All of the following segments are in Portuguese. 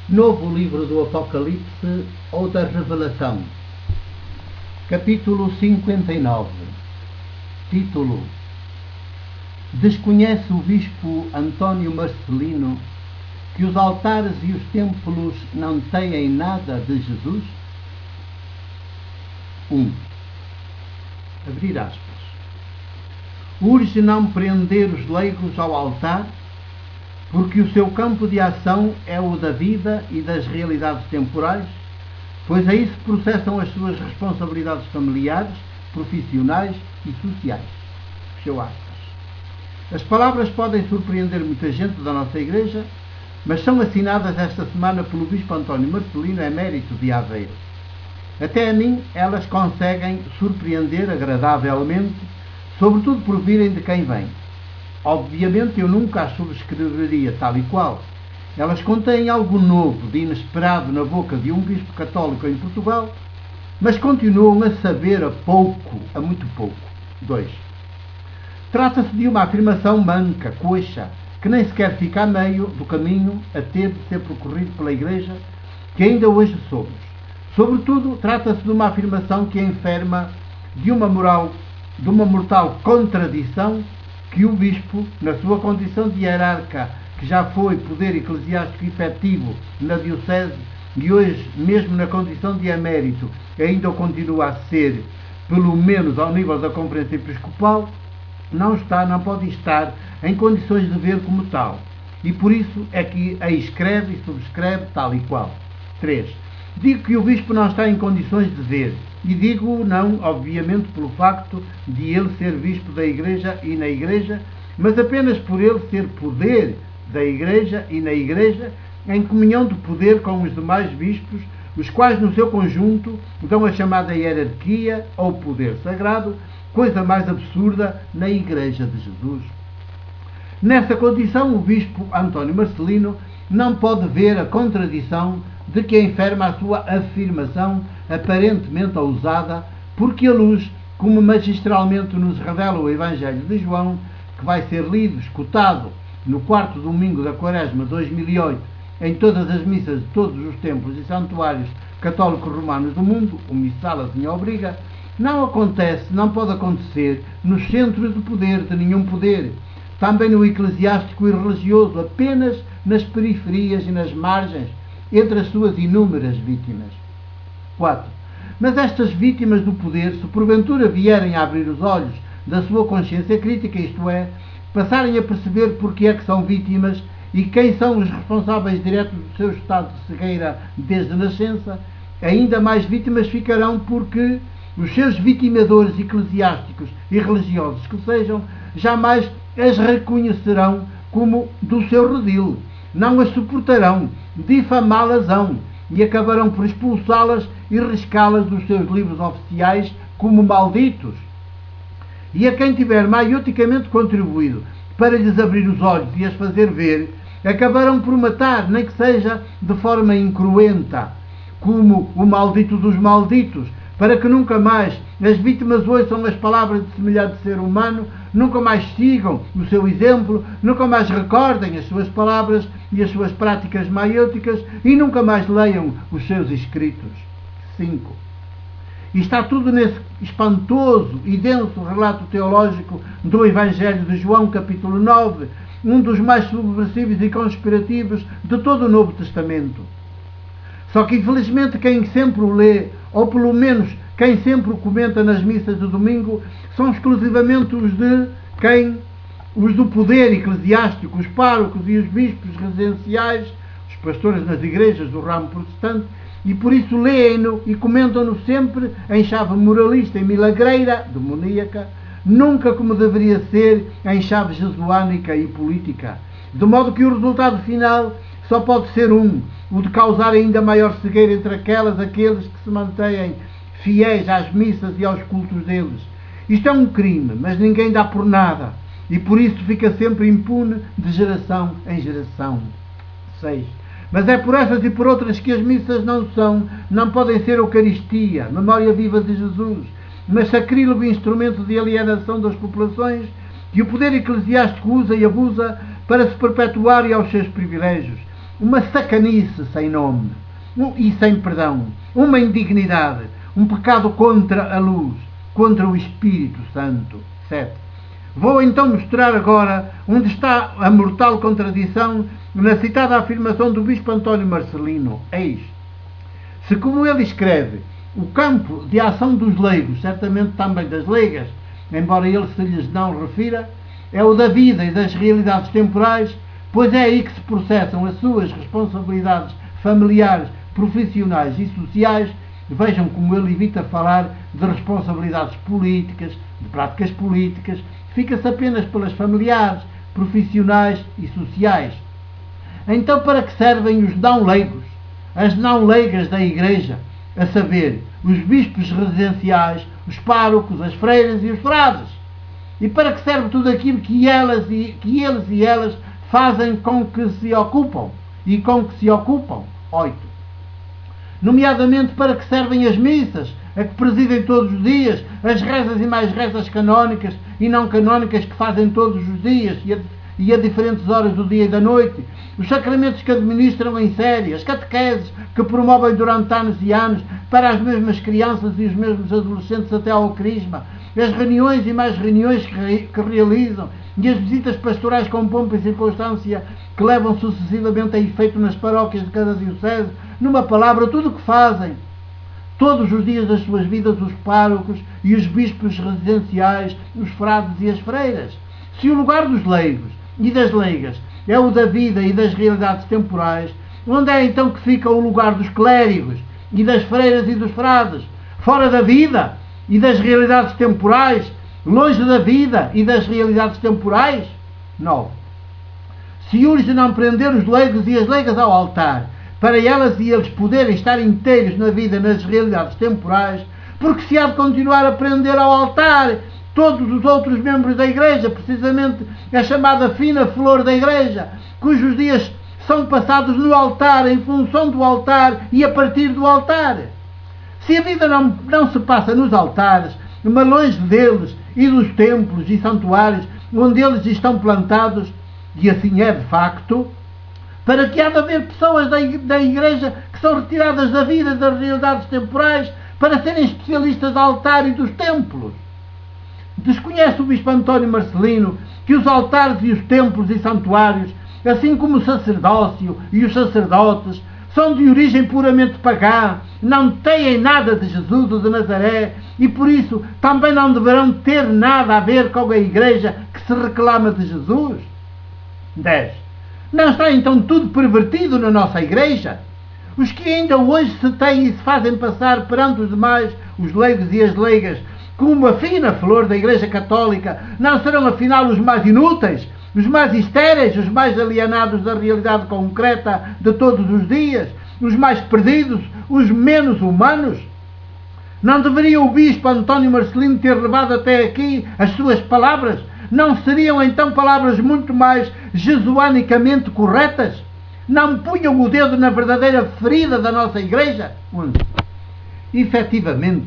Novo livro do Apocalipse ou da Revelação, capítulo 59. Título: Desconhece o bispo António Marcelino que os altares e os templos não têm nada de Jesus? 1. Abrir aspas. Urge não prender os leigos ao altar, porque o seu campo de ação é o da vida e das realidades temporais, pois aí se processam as suas responsabilidades familiares, profissionais e sociais. Fechou aspas. As palavras podem surpreender muita gente da nossa Igreja, mas são assinadas esta semana pelo bispo António Marcelino, emérito de Aveiro. Até a mim elas conseguem surpreender agradavelmente, sobretudo por virem de quem vem. Obviamente eu nunca as subscreveria tal e qual. Elas contêm algo novo, de inesperado na boca de um bispo católico em Portugal, mas continuam a saber a pouco, a muito pouco. 2. Trata-se de uma afirmação manca, coxa, que nem sequer fica a meio do caminho a ter de ser percorrido pela Igreja, que ainda hoje somos. Sobretudo, trata-se de uma afirmação que enferma de uma mortal contradição que o bispo, na sua condição de hierarca, que já foi poder eclesiástico efetivo na diocese e hoje, mesmo na condição de emérito, ainda o continua a ser, pelo menos ao nível da Conferência Episcopal, não pode estar em condições de ver como tal. E por isso é que a escreve e subscreve tal e qual. 3. Digo que o bispo não está em condições de ver. E digo não, obviamente, pelo facto de ele ser bispo da Igreja e na Igreja, mas apenas por ele ser poder da Igreja e na Igreja, em comunhão de poder com os demais bispos, os quais no seu conjunto dão a chamada hierarquia ou poder sagrado, coisa mais absurda na Igreja de Jesus. Nessa condição, o bispo António Marcelino não pode ver a contradição de que enferma a sua afirmação aparentemente ousada, porque a luz, como magistralmente nos revela o Evangelho de João, que vai ser lido, escutado, no quarto domingo da Quaresma 2008, em todas as missas de todos os templos e santuários católicos romanos do mundo, o missal assim obriga, não pode acontecer nos centros de poder de nenhum poder, também no eclesiástico e religioso, apenas nas periferias e nas margens, entre as suas inúmeras vítimas. 4. Mas estas vítimas do poder, se porventura vierem a abrir os olhos da sua consciência crítica, isto é, passarem a perceber porque é que são vítimas e quem são os responsáveis diretos do seu estado de cegueira desde a nascença, ainda mais vítimas ficarão, porque os seus vitimadores eclesiásticos e religiosos que sejam, jamais as reconhecerão como do seu redil, não as suportarão, difamá-las-ão e acabarão por expulsá-las e riscá-las dos seus livros oficiais como malditos. E a quem tiver maioticamente contribuído para lhes abrir os olhos e as fazer ver, acabarão por matar, nem que seja de forma incruenta, como o maldito dos malditos, para que nunca mais as vítimas ouçam as palavras de semelhante ser humano, nunca mais sigam o seu exemplo, nunca mais recordem as suas palavras e as suas práticas maiêuticas e nunca mais leiam os seus escritos. 5. E está tudo nesse espantoso e denso relato teológico do Evangelho de João, capítulo 9, um dos mais subversivos e conspirativos de todo o Novo Testamento. Só que, infelizmente, quem sempre o lê, ou pelo menos quem sempre o comenta nas missas de domingo, são exclusivamente os do poder eclesiástico, os párocos e os bispos residenciais, os pastores nas igrejas do ramo protestante, e por isso leem-no e comentam-no sempre em chave moralista e milagreira, demoníaca, nunca como deveria ser em chave jesuânica e política. De modo que o resultado final só pode ser o de causar ainda maior cegueira entre aqueles que se mantêm fiéis às missas e aos cultos deles. Isto é um crime, mas ninguém dá por nada, e por isso fica sempre impune de geração em geração. 6. Mas é por essas e por outras que as missas não podem ser Eucaristia, memória viva de Jesus, mas sacrílego instrumento de alienação das populações que o poder eclesiástico usa e abusa para se perpetuar e aos seus privilégios. uma sacanice sem nome e sem perdão, uma indignidade, um pecado contra a luz, contra o Espírito Santo. 7. Vou então mostrar agora onde está a mortal contradição na citada afirmação do Bispo António Marcelino. Eis, se como ele escreve, o campo de ação dos leigos, certamente também das leigas, embora ele se lhes não refira, é o da vida e das realidades temporais, pois é aí que se processam as suas responsabilidades familiares, profissionais e sociais. Vejam como ele evita falar de responsabilidades políticas, de práticas políticas, fica-se apenas pelas familiares, profissionais e sociais. Então, para que servem os não-leigos, as não-leigas da Igreja, a saber, os bispos residenciais, os párocos, as freiras e os frades? E para que serve tudo aquilo que eles e elas fazem com que se ocupam e com que se ocupam? 8. Nomeadamente, para que servem as missas, a que presidem todos os dias, as rezas e mais rezas canónicas e não canónicas que fazem todos os dias e a diferentes horas do dia e da noite, os sacramentos que administram em série, as catequeses que promovem durante anos e anos para as mesmas crianças e os mesmos adolescentes até ao crisma, as reuniões e mais reuniões que realizam e as visitas pastorais com pompa e circunstância que levam sucessivamente a efeito nas paróquias de cada diocese, numa palavra, tudo o que fazem todos os dias das suas vidas os párocos e os bispos residenciais, os frades e as freiras. Se o lugar dos leigos e das leigas é o da vida e das realidades temporais, onde é então que fica o lugar dos clérigos e das freiras e dos frades? Fora da vida e das realidades temporais? Longe da vida e das realidades temporais? 9. Se urge não prender os leigos e as leigas ao altar, para elas e eles poderem estar inteiros na vida e nas realidades temporais, porque se há de continuar a prender ao altar todos os outros membros da Igreja, precisamente a chamada fina flor da Igreja, cujos dias são passados no altar, em função do altar e a partir do altar. Se a vida não se passa nos altares, mas longe deles e dos templos e santuários onde eles estão plantados, e assim é de facto, para que há de haver pessoas da Igreja que são retiradas da vida e das realidades temporais para serem especialistas do altar e dos templos? Desconhece o Bispo António Marcelino que os altares e os templos e santuários, assim como o sacerdócio e os sacerdotes, são de origem puramente pagã, não têm nada de Jesus ou de Nazaré e por isso também não deverão ter nada a ver com a Igreja que se reclama de Jesus? 10. Não está então tudo pervertido na nossa Igreja? Os que ainda hoje se têm e se fazem passar perante os demais, os leigos e as leigas, como uma fina flor da Igreja Católica, não serão afinal os mais inúteis, os mais estéreis, os mais alienados da realidade concreta de todos os dias, os mais perdidos, os menos humanos? Não deveria o Bispo António Marcelino ter levado até aqui as suas palavras? Não seriam então palavras muito mais jesuanicamente corretas? Não punham o dedo na verdadeira ferida da nossa Igreja? 11. Efetivamente,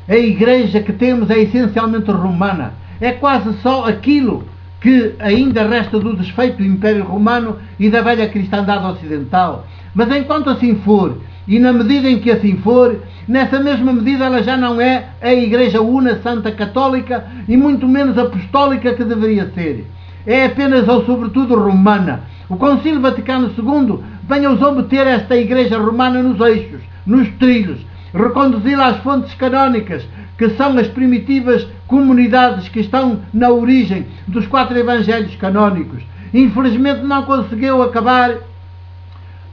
a Igreja que temos é essencialmente romana. É quase só aquilo que ainda resta do desfeito do Império Romano e da velha cristandade ocidental. Mas enquanto assim for, e na medida em que assim for, nessa mesma medida ela já não é a Igreja una, santa, católica e muito menos apostólica que deveria ser. É apenas ou sobretudo romana. O Concílio Vaticano II vem ousou meter esta Igreja romana nos eixos, nos trilhos, reconduzi-la às fontes canónicas, que são as primitivas comunidades que estão na origem dos 4 evangelhos canónicos. Infelizmente não conseguiu acabar.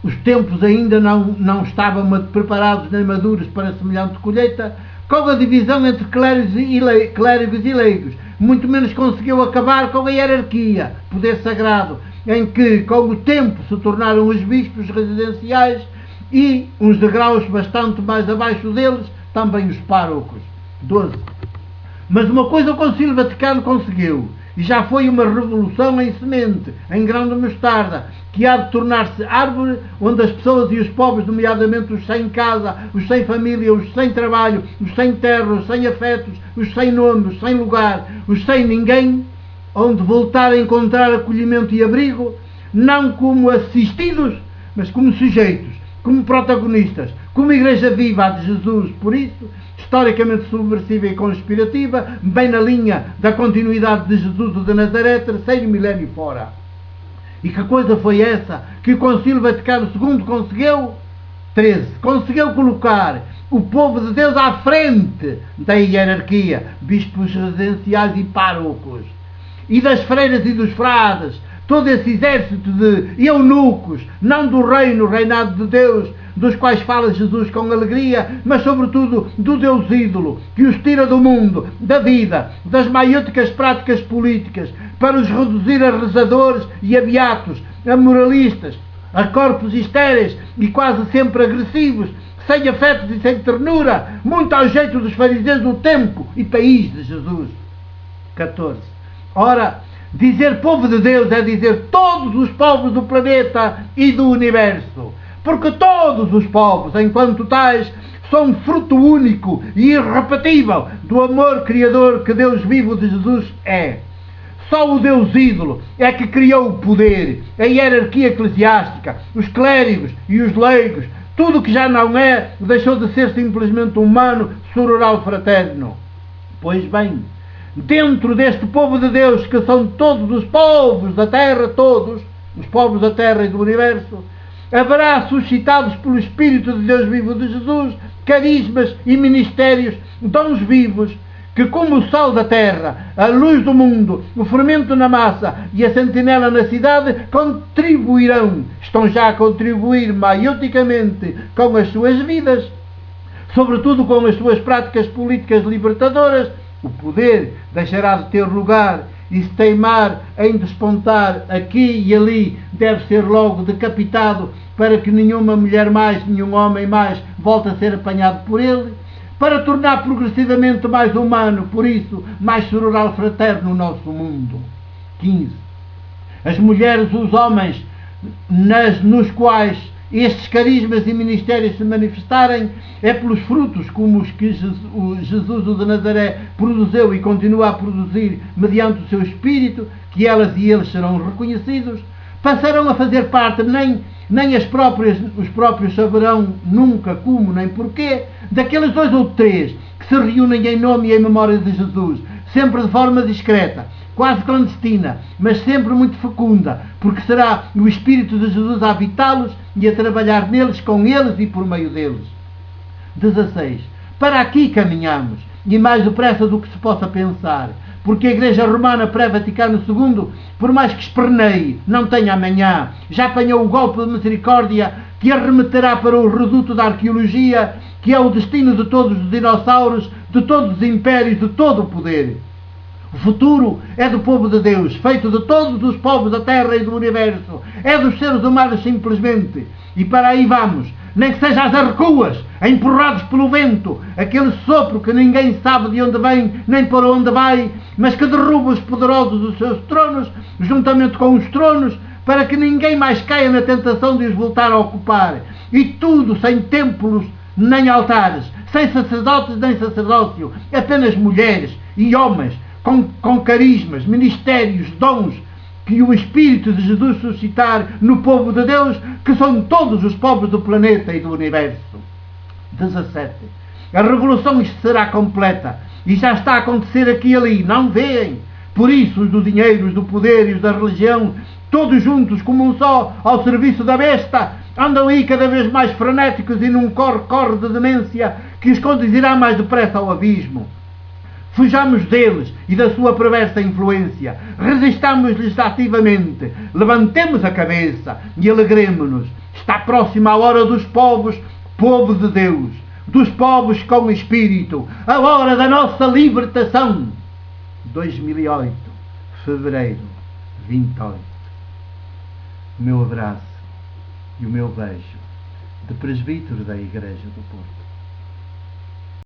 Os tempos ainda não estavam preparados nem maduros para semelhante colheita, com a divisão entre clérigos e leigos. Muito menos conseguiu acabar com a hierarquia, poder sagrado, em que, com o tempo, se tornaram os bispos residenciais e, uns degraus bastante mais abaixo deles, também os párocos. 12. Mas uma coisa o Concílio Vaticano conseguiu, e já foi uma revolução em semente, em grão de mostarda, que há de tornar-se árvore, onde as pessoas e os pobres, nomeadamente os sem casa, os sem família, os sem trabalho, os sem terra, os sem afetos, os sem nome, os sem lugar, os sem ninguém, onde voltar a encontrar acolhimento e abrigo, não como assistidos, mas como sujeitos, como protagonistas, como Igreja viva a de Jesus. Por isso, historicamente subversiva e conspirativa, bem na linha da continuidade de Jesus o de Nazaré, terceiro milénio fora. E que coisa foi essa que o Concílio Vaticano II conseguiu? 13. Conseguiu colocar o povo de Deus à frente da hierarquia, bispos residenciais e párocos, e das freiras e dos frades, todo esse exército de eunucos, não do reino, reinado de Deus, dos quais fala Jesus com alegria, mas sobretudo do Deus ídolo, que os tira do mundo, da vida, das maiúticas práticas políticas, para os reduzir a rezadores e a beatos, a moralistas, a corpos estéreis e quase sempre agressivos, sem afetos e sem ternura, muito ao jeito dos fariseus do tempo e país de Jesus. 14. Ora, dizer povo de Deus é dizer todos os povos do planeta e do universo, porque todos os povos, enquanto tais, são fruto único e irrepetível do amor criador que Deus vivo de Jesus é. Só o Deus ídolo é que criou o poder, a hierarquia eclesiástica, os clérigos e os leigos. Tudo o que já não é deixou de ser simplesmente humano, sororal fraterno. Pois bem, dentro deste povo de Deus, que são todos os povos da terra, todos os povos da terra e do universo, haverá suscitados pelo Espírito de Deus vivo de Jesus carismas e ministérios, dons vivos, que como o sal da terra, a luz do mundo, o fermento na massa e a sentinela na cidade contribuirão, estão já a contribuir maiuticamente com as suas vidas, sobretudo com as suas práticas políticas libertadoras. O poder deixará de ter lugar e se teimar em despontar aqui e ali, deve ser logo decapitado para que nenhuma mulher mais, nenhum homem mais volte a ser apanhado por ele, para tornar progressivamente mais humano, por isso, mais sororal fraterno o nosso mundo. 15. As mulheres, os homens, nos quais estes carismas e ministérios se manifestarem, é pelos frutos como os que Jesus o de Nazaré produziu e continua a produzir mediante o seu Espírito, que elas e eles serão reconhecidos, passarão a fazer parte, nem os próprios saberão nunca como nem porquê, daqueles 2 ou 3 que se reúnem em nome e em memória de Jesus, sempre de forma discreta, quase clandestina, mas sempre muito fecunda, porque será o Espírito de Jesus a habitá-los e a trabalhar neles, com eles e por meio deles. 16. Para aqui caminhamos, e mais depressa do que se possa pensar, porque a Igreja Romana pré-Vaticano II, por mais que esperneie, não tem amanhã, já apanhou o golpe de misericórdia que a remeterá para o reduto da arqueologia, que é o destino de todos os dinossauros, de todos os impérios, de todo o poder. O futuro é do povo de Deus, feito de todos os povos da terra e do universo, é dos seres humanos simplesmente, e para aí vamos, nem que seja às arrecuas, empurrados pelo vento, aquele sopro que ninguém sabe de onde vem, nem para onde vai, mas que derruba os poderosos dos seus tronos, juntamente com os tronos, para que ninguém mais caia na tentação de os voltar a ocupar, e tudo sem templos nem altares, sem sacerdotes nem sacerdócio, apenas mulheres e homens, com carismas, ministérios, dons, que o Espírito de Jesus suscitar no povo de Deus, que são todos os povos do planeta e do universo. 17. A revolução será completa, e já está a acontecer aqui e ali, não veem? Por isso, os do dinheiro, os do poder e os da religião, todos juntos como um só, ao serviço da besta, andam aí cada vez mais frenéticos e num corre-corre de demência que os conduzirá mais depressa ao abismo. Fujamos deles e da sua perversa influência, resistamos-lhes ativamente, levantemos a cabeça e alegremo-nos. Está próxima a hora dos povos, povo de Deus, dos povos com espírito, a hora da nossa libertação. 2008, fevereiro 28. O meu abraço e o meu beijo de presbítero da Igreja do Porto.